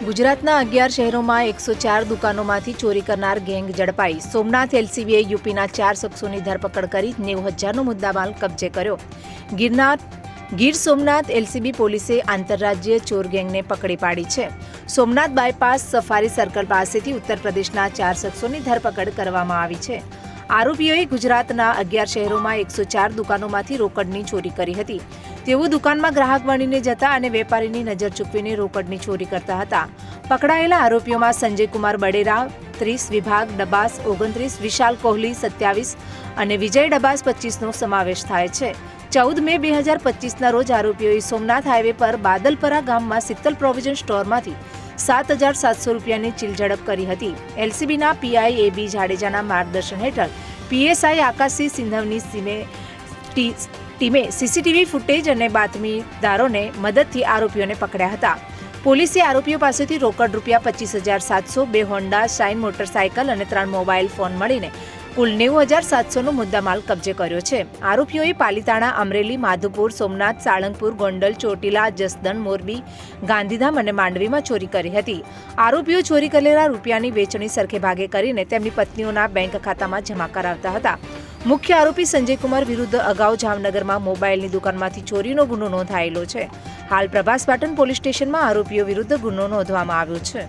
ગુજરાતના 11 શહેરોમાં 104 દુકાનોમાંથી ચોરી કરનાર ગેંગ ઝડપાઈ. સોમનાથ એલસીબીએ યુપીના 4 શખ્સોની ધરપકડ કરી 90,000નો મુદ્દામાલ કબજે કર્યો. ગીર સોમનાથ એલસીબી પોલીસે આંતરરાજ્ય ચોર ગેંગને પકડી પાડી છે. સોમનાથ બાયપાસ સફારી સર્કલ પાસેથી ઉત્તર પ્રદેશના 4 શખ્સોની ધરપકડ કરવામાં આવી છે. આરોપીઓએ ગુજરાતના 11 શહેરોમાં 104 દુકાનોમાંથી રોકડની ચોરી કરી હતી. તેઓ દુકાનમાં ગ્રાહક બનીને જતા અને વેપારીની નજર ચૂકવીને રોકડની ચોરી કરતા હતા. પકડાયેલા આરોપીઓમાં સંજય કુમાર બડેરા 30, વિભાગ ડબાસ 29, વિશાલ કોહલી 27 અને વિજય ડબાસ 25નો સમાવેશ થાય છે. 14 મે 2025ના રોજ આરોપીઓએ સોમનાથ હાઈવે પર બાદલપરા ગામમાં શીતલ પ્રોવિઝન સ્ટોરમાંથી 7,700 રૂપિયાની ચીલઝડપ કરી હતી. એલસીબીના પીઆઈ એબી જાડેજાના માર્ગદર્શન હેઠળ પીએસઆઈ આકાશી સિંધવની ટીમે સીસીટીવી ફૂટેજ અને બાતમીદારોને મદદથી આરોપીઓને પકડ્યા હતા. પોલીસે આરોપીઓ પાસેથી રોકડ રૂપિયા 25,700, 2 હોન્ડા શાઇન મોટરસાયકલ અને 3 મોબાઈલ ફોન મળીને કુલ 90,700નો મુદ્દામાલ કબજે કર્યો છે. આરોપીઓએ પાલીતાણા, અમરેલી, માધુપુર, સોમનાથ, સાળંગપુર, ગોંડલ, ચોટીલા, જસદણ, મોરબી, ગાંધીધામ અને માંડવીમાં ચોરી કરી હતી. આરોપીઓ ચોરી કરેલા રૂપિયાની વેચણી સરખે ભાગે કરીને તેમની પત્નીઓના બેંક ખાતામાં જમા કરાવતા હતા. મુખ્ય આરોપી સંજય કુમાર વિરુદ્ધ અગાઉ જામનગરમાં મોબાઈલની દુકાનમાંથી ચોરીનો ગુનો નોંધાયેલો છે. હાલ પ્રભાસ પાટણ પોલીસ સ્ટેશનમાં આરોપીઓ વિરુદ્ધ ગુનો નોંધવામાં આવ્યો છે.